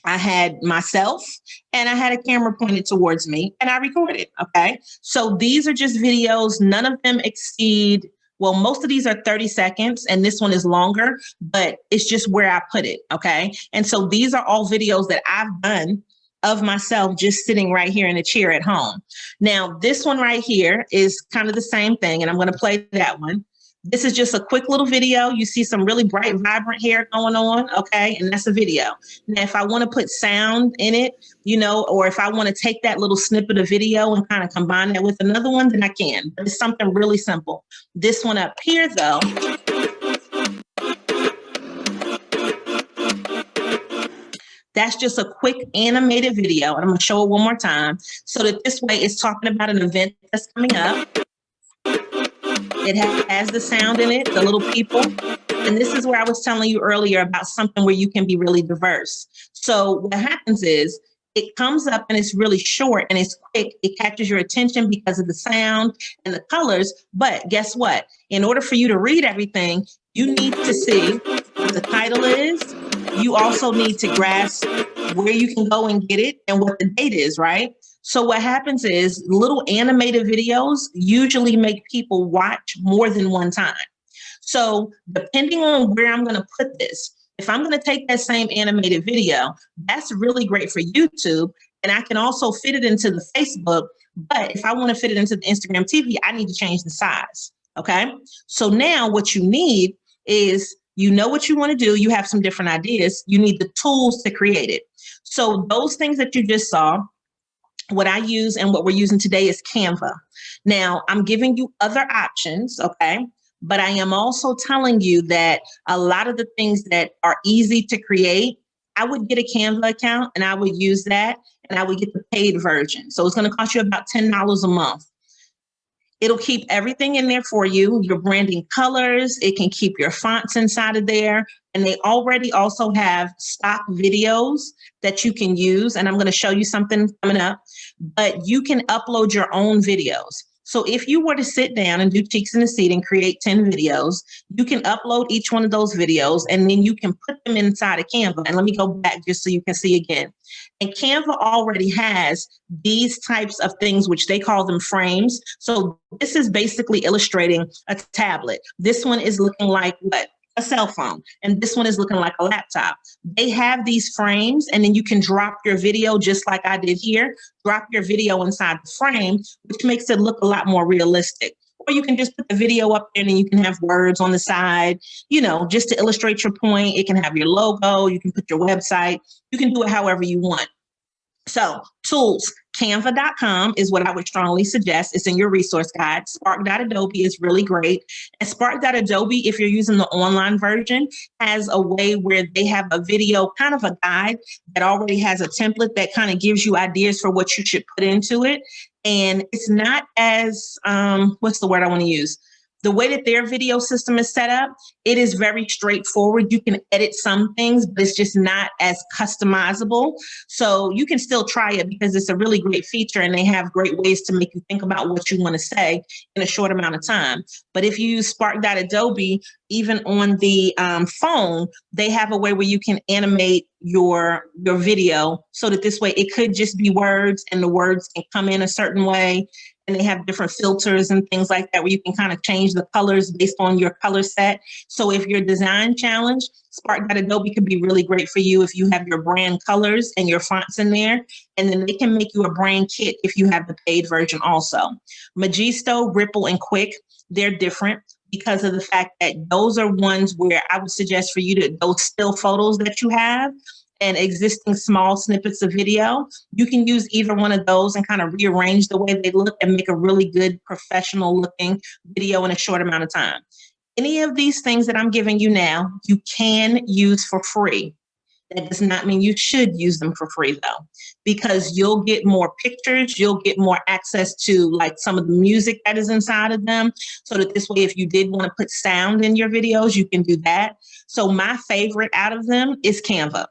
I had myself, and I had a camera pointed towards me, and I recorded, okay? So these are just videos. None of them exceed, well, most of these are 30 seconds, and this one is longer, but it's just where I put it, okay? And so these are all videos that I've done of myself just sitting right here in a chair at home. Now, this one right here is kind of the same thing, and I'm going to play that one. This is just a quick little video. You see some really bright, vibrant hair going on, okay? And that's a video. Now, if I want to put sound in it, or if I want to take that little snippet of video and kind of combine that with another one, then I can. But it's something really simple. This one up here, though, that's just a quick animated video. And I'm going to show it one more time so that this way it's talking about an event that's coming up. It has the sound in it, the little people. And this is where I was telling you earlier about something where you can be really diverse. So what happens is it comes up and it's really short and it's quick. It catches your attention because of the sound and the colors. But guess what? In order for you to read everything, you need to see what the title is, you also need to grasp where you can go and get it and what the date is, right? So what happens is little animated videos usually make people watch more than one time. So depending on where I'm going to put this, if I'm going to take that same animated video, that's really great for YouTube. And I can also fit it into the Facebook. But if I want to fit it into the Instagram TV, I need to change the size. Okay. So now what you need is, you know what you want to do. You have some different ideas. You need the tools to create it. So those things that you just saw, what I use and what we're using today is Canva. Now, I'm giving you other options, okay? But I am also telling you that a lot of the things that are easy to create, I would get a Canva account and I would use that and I would get the paid version. So it's going to cost you about $10 a month. It'll keep everything in there for you, your branding colors. It can keep your fonts inside of there. And they already also have stock videos that you can use. And I'm going to show you something coming up, but you can upload your own videos. So if you were to sit down and do Cheeks in the Seat and create 10 videos, you can upload each one of those videos and then you can put them inside of Canva. And let me go back just so you can see again. And Canva already has these types of things, which they call them frames. So this is basically illustrating a tablet. This one is looking like what? A cell phone. And this one is looking like a laptop. They have these frames and then you can drop your video just like I did here. Drop your video inside the frame, which makes it look a lot more realistic. Or you can just put the video up there and then you can have words on the side, you know, just to illustrate your point. It can have your logo. You can put your website. You can do it however you want. So tools, canva.com is what I would strongly suggest. It's in your resource guide. Spark.adobe is really great. And Spark.adobe, if you're using the online version, has a way where they have a video, kind of a guide that already has a template that kind of gives you ideas for what you should put into it. And it's not as, what's the word I want to use? The way that their video system is set up, it is very straightforward. You can edit some things, but it's just not as customizable. So you can still try it because it's a really great feature and they have great ways to make you think about what you want to say in a short amount of time. But if you use Spark.adobe, even on the phone, they have a way where you can animate your video so that this way it could just be words and the words can come in a certain way. And they have different filters and things like that where you can kind of change the colors based on your color set. So if you're design challenged, Spark.adobe could be really great for you if you have your brand colors and your fonts in there. And then they can make you a brand kit if you have the paid version also. Magisto, Ripple, and Quick, they're different because of the fact that those are ones where I would suggest for you to, those still photos that you have and existing small snippets of video, you can use either one of those and kind of rearrange the way they look and make a really good professional looking video in a short amount of time. Any of these things that I'm giving you now, you can use for free. That does not mean you should use them for free though, because you'll get more pictures, you'll get more access to like some of the music that is inside of them. So that this way, if you did want to put sound in your videos, you can do that. So my favorite out of them is Canva.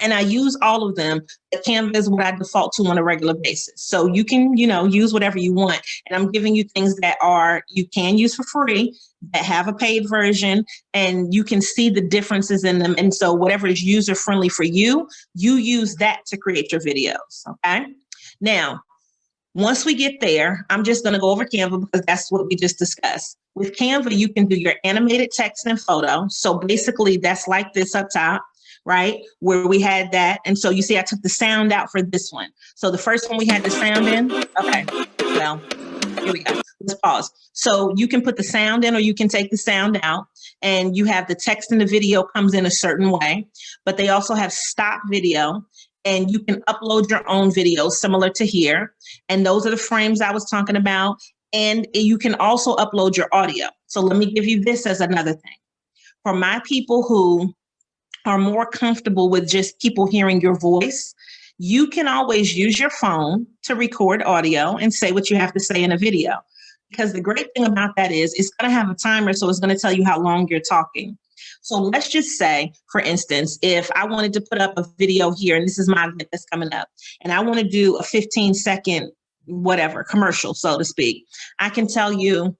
And I use all of them, but Canva is what I default to on a regular basis. So you can, you know, use whatever you want. And I'm giving you things that are, you can use for free, that have a paid version, and you can see the differences in them. And so whatever is user friendly for you, you use that to create your videos, okay? Now, once we get there, I'm just gonna go over Canva because that's what we just discussed. With Canva, you can do your animated text and photo. So basically that's like this up top, right? Where we had that. And so you see, I took the sound out for this one. So the first one we had the sound in. Okay, well, here we go. Let's pause. So you can put the sound in or you can take the sound out and you have the text and the video comes in a certain way, but they also have stock video and you can upload your own videos similar to here. And those are the frames I was talking about. And you can also upload your audio. So let me give you this as another thing. For my people who are more comfortable with just people hearing your voice, you can always use your phone to record audio and say what you have to say in a video. Because the great thing about that is it's going to have a timer, so it's going to tell you how long you're talking. So let's just say, for instance, if I wanted to put up a video here, and this is my event that's coming up, and I want to do a 15-second whatever commercial, so to speak, I can tell you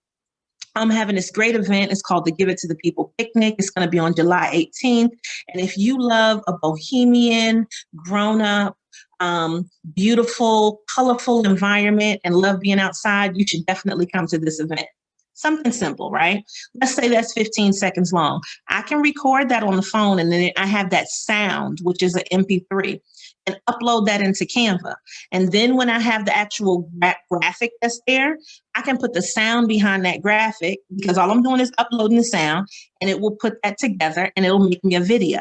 I'm having this great event. It's called the Give It to the People Picnic. It's going to be on July 18th. And if you love a bohemian, grown-up, beautiful, colorful environment and love being outside, you should definitely come to this event. Something simple, right? Let's say that's 15 seconds long. I can record that on the phone, and then I have that sound, which is an MP3, and upload that into Canva. And then when I have the actual graphic that's there, I can put the sound behind that graphic, because all I'm doing is uploading the sound, and it will put that together and it'll make me a video.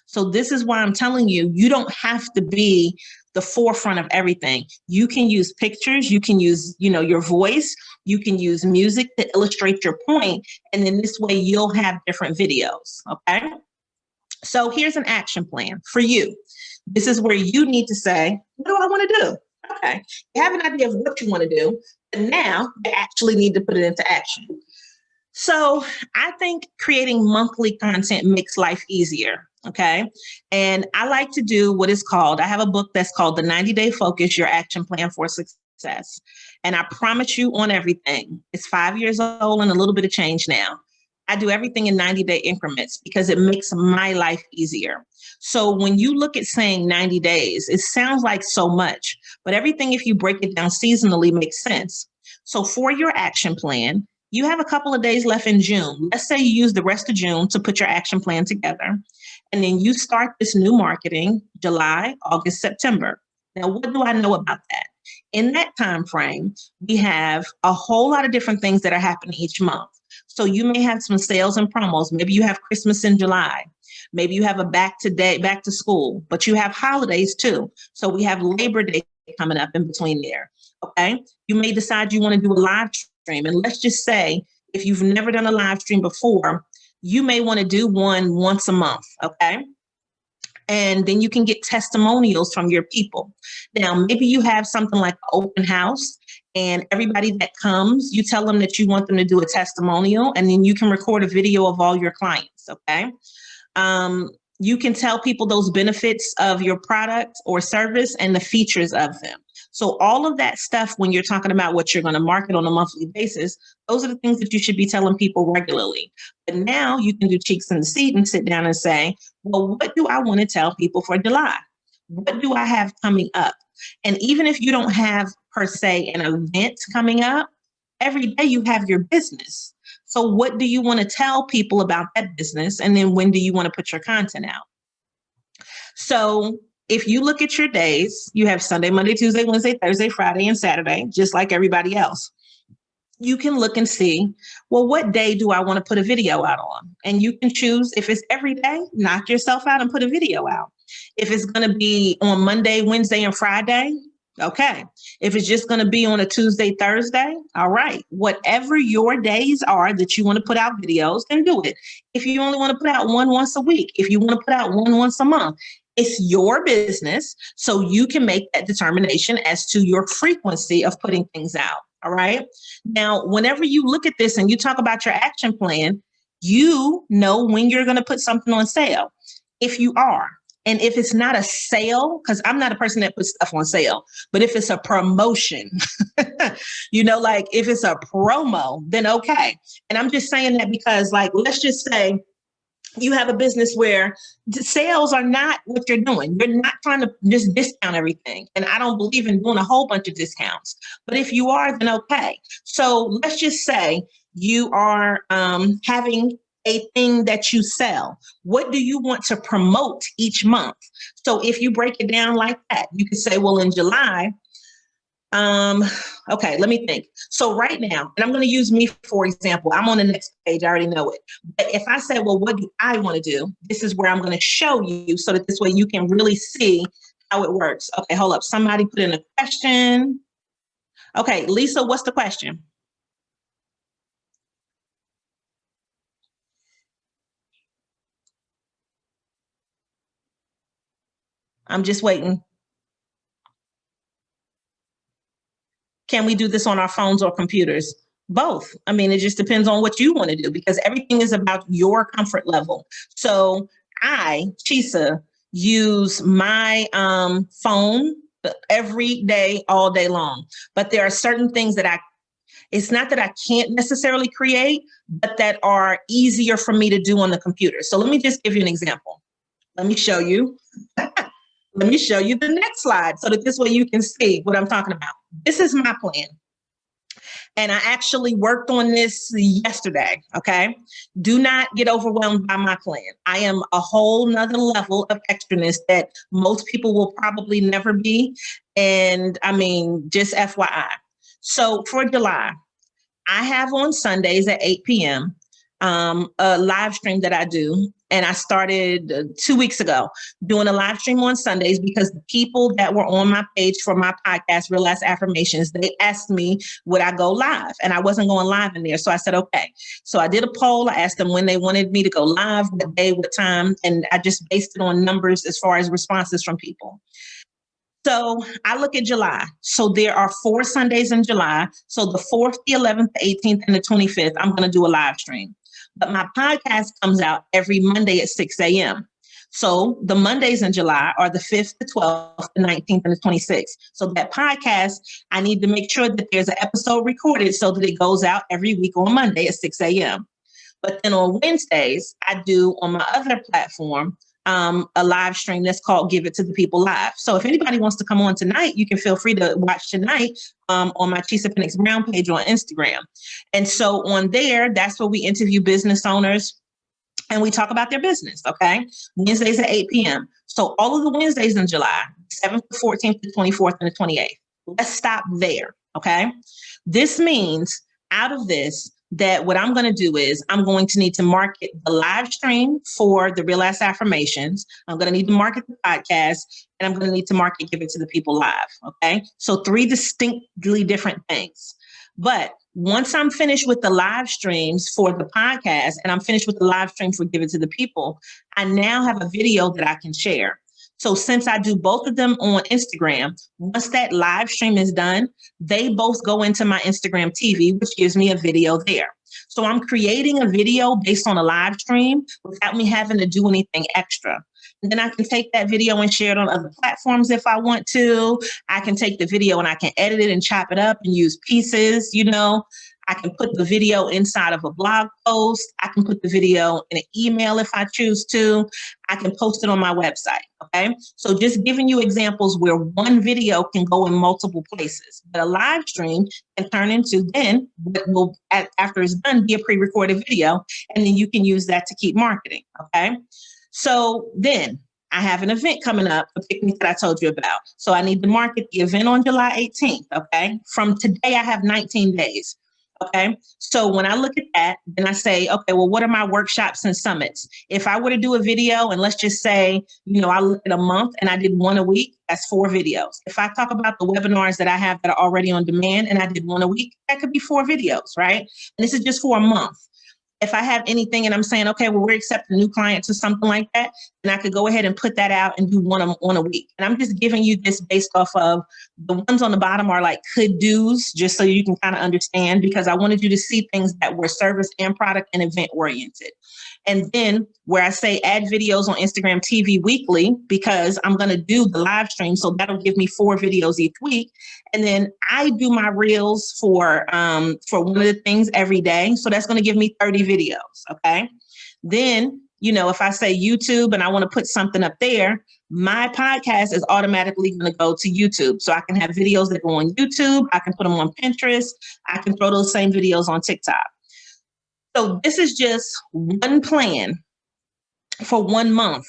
So this is why I'm telling you, you don't have to be the forefront of everything. You can use pictures, you can use, your voice, you can use music to illustrate your point. And then this way you'll have different videos. Okay. So here's an action plan for you. This is where you need to say, what do I want to do? Okay. You have an idea of what you want to do, but now you actually need to put it into action. So I think creating monthly content makes life easier. Okay. And I like to do what is called, I have a book that's called The 90-Day Focus, Your Action Plan for Success. And I promise you on everything, it's 5 years old and a little bit of change now. I do everything in 90-day increments because it makes my life easier. So when you look at saying 90 days, it sounds like so much, but everything, if you break it down seasonally, makes sense. So for your action plan, you have a couple of days left in June. Let's say you use the rest of June to put your action plan together. And then you start this new marketing, July, August, September. Now, what do I know about that? In that time frame, we have a whole lot of different things that are happening each month. So you may have some sales and promos. Maybe you have Christmas in July. Maybe you have a back to school, but you have holidays too. So we have Labor Day coming up in between there. Okay. You may decide you want to do a live stream. And let's just say, if you've never done a live stream before, you may want to do one once a month. Okay. And then you can get testimonials from your people. Now, maybe you have something like an open house, and everybody that comes, you tell them that you want them to do a testimonial, and then you can record a video of all your clients. Okay. You can tell people those benefits of your product or service and the features of them. So all of that stuff, when you're talking about what you're going to market on a monthly basis, those are the things that you should be telling people regularly. But now you can do cheeks in the seat and sit down and say, well, what do I want to tell people for July? What do I have coming up? And even if you don't have per se an event coming up, every day you have your business. So what do you want to tell people about that business? And then when do you want to put your content out? So if you look at your days, you have Sunday, Monday, Tuesday, Wednesday, Thursday, Friday, and Saturday, just like everybody else. You can look and see, well, what day do I want to put a video out on? And you can choose, if it's every day, knock yourself out and put a video out. If it's going to be on Monday, Wednesday, and Friday, okay. If it's just going to be on a Tuesday, Thursday, all right. Whatever your days are that you want to put out videos, then do it. If you only want to put out one once a week, if you want to put out one once a month, it's your business. So you can make that determination as to your frequency of putting things out. All right. Now, whenever you look at this and you talk about your action plan, you know when you're going to put something on sale. If you are, and if it's not a sale, because I'm not a person that puts stuff on sale, but if it's a promotion, like if it's a promo, then okay. And I'm just saying that because, like, let's just say you have a business where the sales are not what you're doing. You're not trying to just discount everything. And I don't believe in doing a whole bunch of discounts. But if you are, then okay. So let's just say you are having a thing that you sell. What do you want to promote each month? So if you break it down like that, you could say, well, in July, okay, let me think. So right now, and I'm going to use me, for example, I'm on the next page. I already know it. But if I say, well, what do I want to do? This is where I'm going to show you so that this way you can really see how it works. Okay, hold up. Somebody put in a question. Okay, Lisa, what's the question? I'm just waiting. Can we do this on our phones or computers? Both. I mean, it just depends on what you want to do because everything is about your comfort level. So I, Chisa, use my phone every day, all day long. But there are certain things that It's not that I can't necessarily create, but that are easier for me to do on the computer. So let me just give you an example. Let me show you. Let me show you the next slide so that this way you can see what I'm talking about. This is my plan. And I actually worked on this yesterday, okay? Do not get overwhelmed by my plan. I am a whole nother level of extraness that most people will probably never be. And I mean, just FYI. So for July, I have on Sundays at 8 p.m. A live stream that I do. And I started 2 weeks ago doing a live stream on Sundays because the people that were on my page for my podcast, Real Last Affirmations, they asked me, would I go live? And I wasn't going live in there. So I said, okay. So I did a poll. I asked them when they wanted me to go live, what day, what time. And I just based it on numbers as far as responses from people. So I look at July. So there are 4 Sundays in July. So the 4th, the 11th, the 18th, and the 25th, I'm going to do a live stream. But my podcast comes out every Monday at 6 a.m. So the Mondays in July are the 5th, the 12th, the 19th, and the 26th. So that podcast, I need to make sure that there's an episode recorded so that it goes out every week on Monday at 6 a.m. But then on Wednesdays, I do on my other platform, a live stream that's called Give It to the People Live. So if anybody wants to come on tonight, you can feel free to watch tonight on my Chisa Pennix-Brown page on Instagram. And so on there, that's where we interview business owners and we talk about their business, okay? Wednesdays at 8 p.m. So all of the Wednesdays in July, 7th, the 14th, the 24th, and the 28th. Let's stop there, okay? This means out of this, that what I'm going to do is I'm going to need to market the live stream for the Real Last Affirmations. I'm going to need to market the podcast, and I'm going to need to market Give It to the People Live. Okay. So 3 distinctly different things. But once I'm finished with the live streams for the podcast and I'm finished with the live stream for Give It to the People, I now have a video that I can share. So since I do both of them on Instagram, once that live stream is done, they both go into my Instagram TV, which gives me a video there. So I'm creating a video based on a live stream without me having to do anything extra. And then I can take that video and share it on other platforms if I want to. I can take the video and I can edit it and chop it up and use pieces, you know. I can put the video inside of a blog post. I can put the video in an email if I choose to. I can post it on my website, okay? So just giving you examples where one video can go in multiple places. But a live stream can turn into then, what will, after it's done, be a pre-recorded video, and then you can use that to keep marketing, okay? So then I have an event coming up, the picnic that I told you about. So I need to market the event on July 18th, okay? From today, I have 19 days. Okay. So when I look at that, then I say, okay, well, what are my workshops and summits? If I were to do a video and let's just say, you know, I look at a month and I did 1 a week, that's 4 videos. If I talk about the webinars that I have that are already on demand and I did 1 a week, that could be 4 videos, right? And this is just for a month. If I have anything and I'm saying, okay, well, we're accepting new clients or something like that, then I could go ahead and put that out and do one a week. And I'm just giving you this based off of the ones on the bottom are like could do's, just so you can kind of understand, because I wanted you to see things that were service and product and event oriented. And then where I say add videos on Instagram TV weekly, because I'm going to do the live stream. So that'll give me 4 videos each week. And then I do my reels for one of the things every day. So that's going to give me 30 videos. Okay. Then, you know, if I say YouTube and I want to put something up there, my podcast is automatically going to go to YouTube. So I can have videos that go on YouTube. I can put them on Pinterest. I can throw those same videos on TikTok. So this is just one plan for 1 month,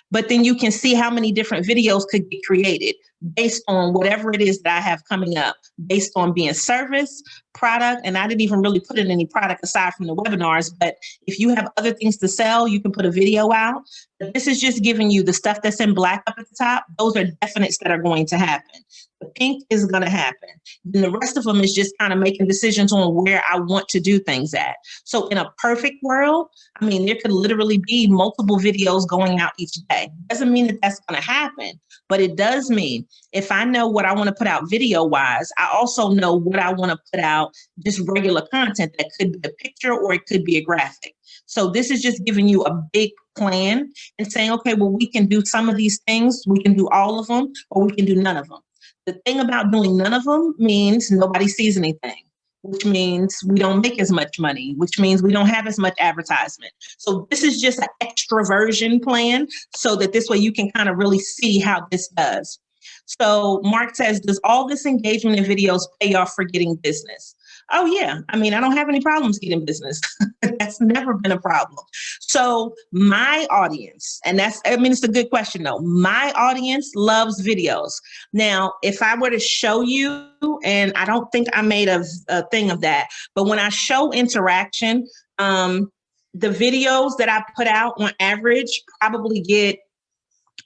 but then you can see how many different videos could be created based on whatever it is that I have coming up, based on being service, product, and I didn't even really put in any product aside from the webinars, but if you have other things to sell, you can put a video out. But this is just giving you the stuff that's in black up at the top. Those are definites that are going to happen. The pink is going to happen. Then the rest of them is just kind of making decisions on where I want to do things at. So in a perfect world, I mean, there could literally be multiple videos going out each day. Doesn't mean that that's going to happen, but it does mean if I know what I want to put out video wise, I also know what I want to put out, just regular content that could be a picture or it could be a graphic. So this is just giving you a big plan and saying, okay, well, we can do some of these things. We can do all of them, or we can do none of them. The thing about doing none of them means nobody sees anything. which means we don't make as much money, which means we don't have as much advertisement. So this is just an extroversion plan so that this way you can kind of really see how this does. So Mark says, does all this engagement in videos pay off for getting business? Oh yeah. I mean, I don't have any problems getting business. That's never been a problem. So my audience, and it's a good question though. My audience loves videos. Now, if I were to show you, and I don't think I made a thing of that, but when I show interaction, the videos that I put out on average probably get,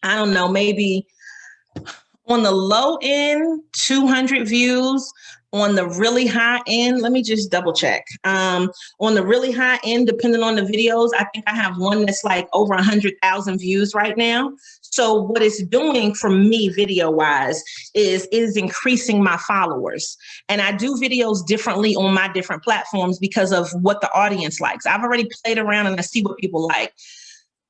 I don't know, maybe on the low end, 200 views. On the really high end, let me just double check. On the really high end, depending on the videos, I think I have one that's like over 100,000 views right now. So what it's doing for me video wise is increasing my followers. And I do videos differently on my different platforms because of what the audience likes. I've already played around and I see what people like.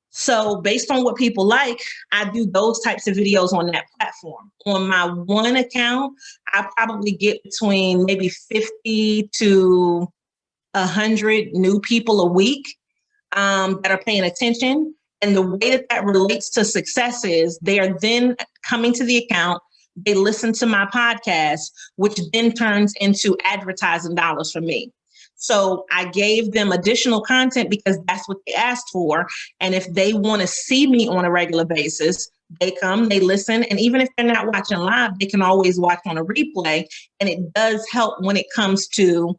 So based on what people like, I do those types of videos on that platform. On my one account, I probably get between maybe 50 to 100 new people a week that are paying attention. And the way that relates to success is they are then coming to the account, they listen to my podcast, which then turns into advertising dollars for me. So I gave them additional content because that's what they asked for. And if they want to see me on a regular basis, they come, they listen. And even if they're not watching live, they can always watch on a replay. And it does help when it comes to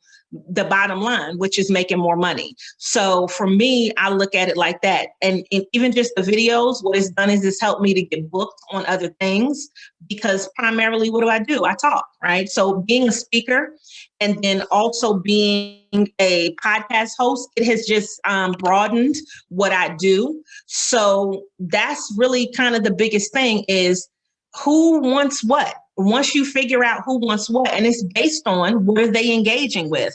the bottom line, which is making more money. So for me, I look at it like that. And even just the videos, what it's done is it's helped me to get booked on other things because primarily what do? I talk, right? So being a speaker and then also being a podcast host, it has just broadened what I do. So that's really kind of the biggest thing is who wants what? Once you figure out who wants what, and it's based on what are they engaging with.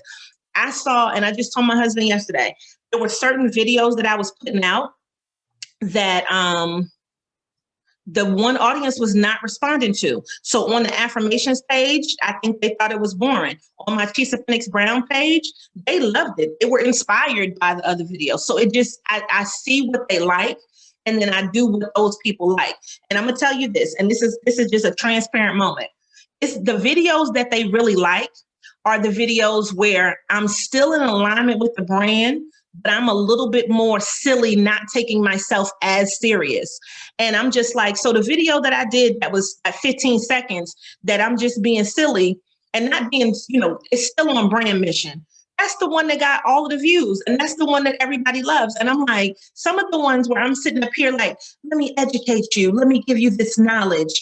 I saw, and I just told my husband yesterday, there were certain videos that I was putting out that the one audience was not responding to. So on the affirmations page, I think they thought it was boring. On my Chisa Pennix-Brown page, they loved it. They were inspired by the other videos. So it just, I see what they like. And then I do what those people like. And I'm gonna tell you this, and this is just a transparent moment. It's the videos that they really like are the videos where I'm still in alignment with the brand, but I'm a little bit more silly, not taking myself as serious. And I'm just like, so the video that I did that was at 15 seconds that I'm just being silly and not being, it's still on brand mission. That's the one that got all of the views. And that's the one that everybody loves. And I'm like, some of the ones where I'm sitting up here like, let me educate you. Let me give you this knowledge.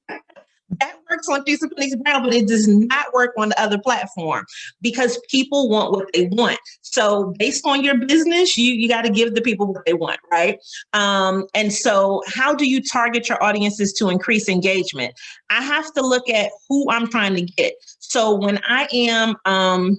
That works on Chisa Pennix-Brown, but it does not work on the other platform because people want what they want. So based on your business, you got to give the people what they want, right? And so how do you target your audiences to increase engagement? I have to look at who I'm trying to get. So when I am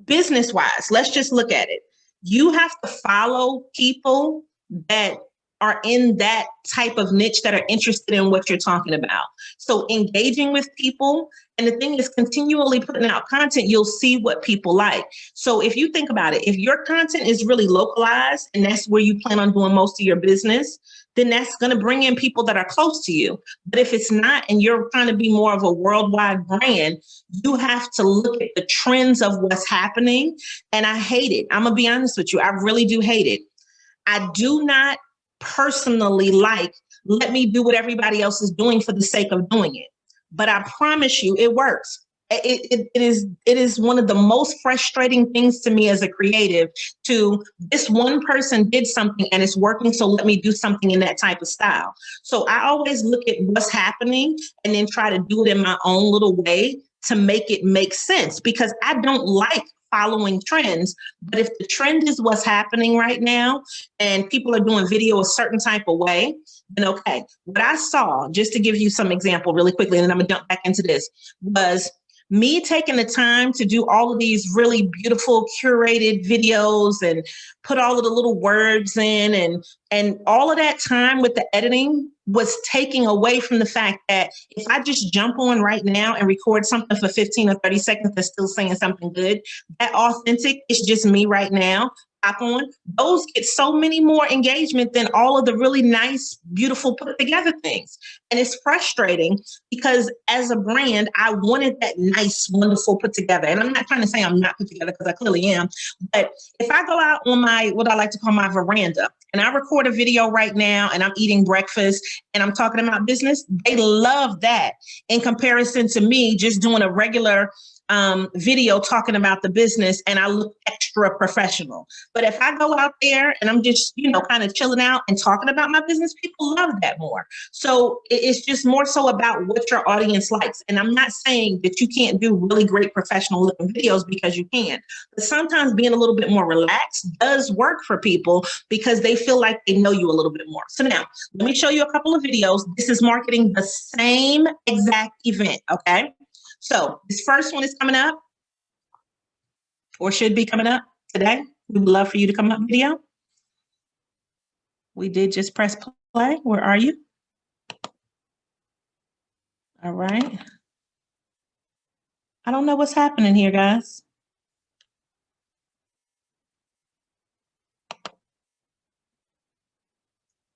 business-wise, let's just look at it. You have to follow people that are in that type of niche that are interested in what you're talking about. So engaging with people, and the thing is continually putting out content, you'll see what people like. So if you think about it, if your content is really localized and that's where you plan on doing most of your business, then that's going to bring in people that are close to you. But if it's not, and you're trying to be more of a worldwide brand, you have to look at the trends of what's happening. And I hate it. I'm going to be honest with you. I really do hate it. I do not personally like, let me do what everybody else is doing for the sake of doing it. But I promise you, it works. It is one of the most frustrating things to me as a creative to this one person did something and it's working. So let me do something in that type of style. So I always look at what's happening and then try to do it in my own little way to make it make sense, because I don't like following trends. But if the trend is what's happening right now and people are doing video a certain type of way, then okay. What I saw, just to give you some example really quickly, and then I'm gonna jump back into this, was me taking the time to do all of these really beautiful curated videos and put all of the little words in and all of that time with the editing was taking away from the fact that if I just jump on right now and record something for 15 or 30 seconds that's still saying something good, that authentic is just me right now, pop on, those get so many more engagement than all of the really nice, beautiful put together things. And it's frustrating because as a brand, I wanted that nice, wonderful put together. And I'm not trying to say I'm not put together because I clearly am. But if I go out on my, what I like to call my veranda, and I record a video right now and I'm eating breakfast and I'm talking about business, they love that in comparison to me just doing a regular video talking about the business and I look extra professional. But if I go out there and I'm just, kind of chilling out and talking about my business, people love that more. So it's just more so about what your audience likes. And I'm not saying that you can't do really great professional looking videos, because you can. But sometimes being a little bit more relaxed does work for people because they feel like they know you a little bit more. So now let me show you a couple of videos. This is marketing the same exact event. Okay. So this first one is coming up, or should be coming up today. We would love for you to come up video. We did just press play. Where are you? All right. I don't know what's happening here, guys.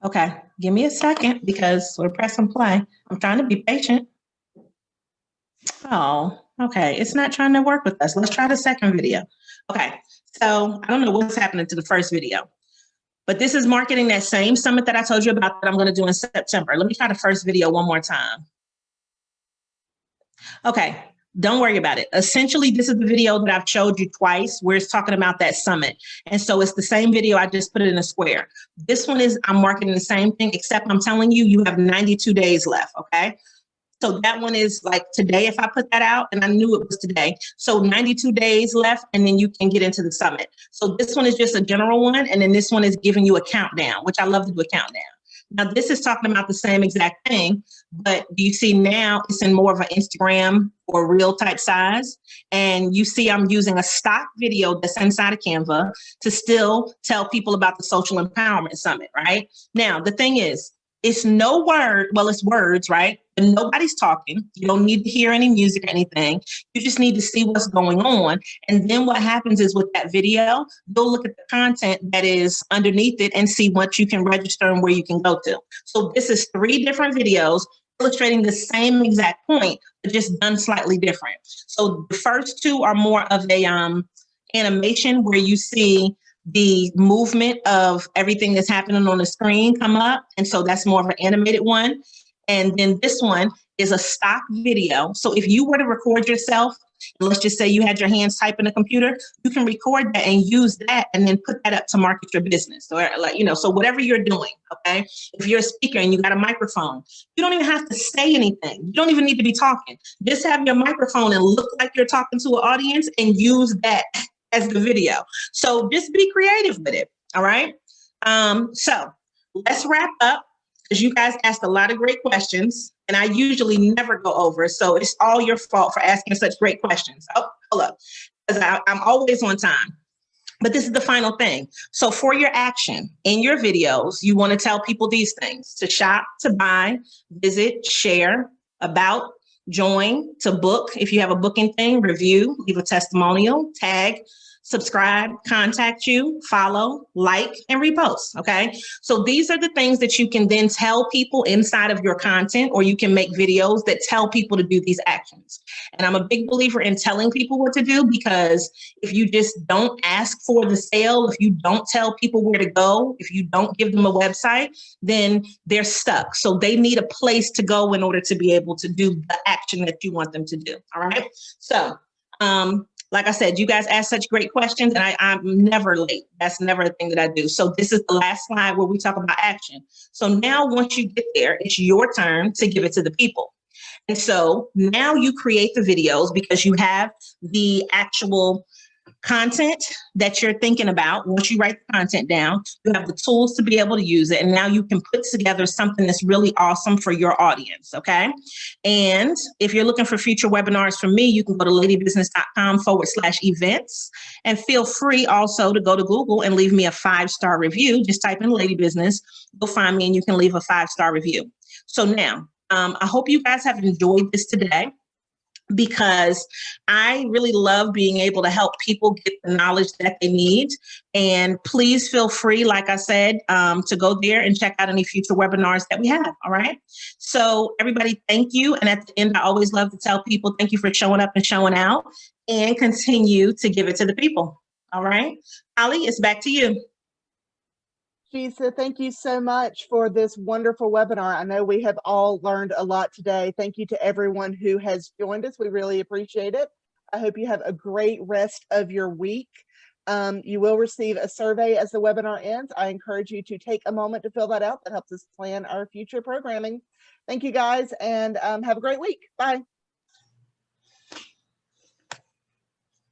Okay, give me a second because we're pressing play. I'm trying to be patient. Oh, okay. It's not trying to work with us. Let's try the second video. Okay, so I don't know what's happening to the first video, but this is marketing that same summit that I told you about that I'm going to do in September. Let me try the first video one more time. Okay, don't worry about it. Essentially, this is the video that I've showed you twice where it's talking about that summit. And so it's the same video. I just put it in a square. This one is I'm marketing the same thing, except I'm telling you, you have 92 days left. Okay. So that one is like today, if I put that out, and I knew it was today. So 92 days left, and then you can get into the summit. So this one is just a general one. And then this one is giving you a countdown, which I love to do a countdown. Now, this is talking about the same exact thing, but you see now it's in more of an Instagram or reel type size. And you see I'm using a stock video that's inside of Canva to still tell people about the Social Empowerment Summit, right? Now, the thing is, it's no word, well, it's words, right? And nobody's talking. You don't need to hear any music or anything. You just need to see what's going on. And then what happens is with that video, you'll look at the content that is underneath it and see what you can register and where you can go to. So this is 3 different videos illustrating the same exact point, but just done slightly different. So the first 2 are more of a animation where you see the movement of everything that's happening on the screen come up. And so that's more of an animated one. And then this one is a stock video. So if you were to record yourself, and let's just say you had your hands typing a computer, you can record that and use that and then put that up to market your business. Or so whatever you're doing, okay? If you're a speaker and you got a microphone, you don't even have to say anything. You don't even need to be talking. Just have your microphone and look like you're talking to an audience and use that as the video. So just be creative with it. All right. So let's wrap up, because you guys asked a lot of great questions and I usually never go over. So it's all your fault for asking such great questions. Oh, hold up. Because I'm always on time. But this is the final thing. So for your action in your videos, you want to tell people these things: to shop, to buy, visit, share, about, join, to book. If you have a booking thing, review, leave a testimonial, tag, subscribe, contact you, follow, like, and repost. Okay. So these are the things that you can then tell people inside of your content, or you can make videos that tell people to do these actions. And I'm a big believer in telling people what to do, because if you just don't ask for the sale, if you don't tell people where to go, if you don't give them a website, then they're stuck. So they need a place to go in order to be able to do the action that you want them to do. All right. So, like I said, you guys ask such great questions, and I'm never late. That's never a thing that I do. So this is the last slide where we talk about action. So now once you get there, it's your turn to give it to the people. And so now you create the videos because you have the actual content that you're thinking about. Once you write the content down, you have the tools to be able to use it. And now you can put together something that's really awesome for your audience. Okay. And if you're looking for future webinars from me, you can go to ladybusiness.com/events, and feel free also to go to Google and leave me a 5-star review. Just type in Lady Business, you'll find me and you can leave a 5-star review. So now, I hope you guys have enjoyed this today, because I really love being able to help people get the knowledge that they need. And please feel free, like I said, to go there and check out any future webinars that we have. All right. So everybody, thank you. And at the end, I always love to tell people, thank you for showing up and showing out, and continue to give it to the people. All right. Ali, it's back to you. Chisa, thank you so much for this wonderful webinar. I know we have all learned a lot today. Thank you to everyone who has joined us. We really appreciate it. I hope you have a great rest of your week. You will receive a survey as the webinar ends. I encourage you to take a moment to fill that out. That helps us plan our future programming. Thank you guys, and have a great week. Bye.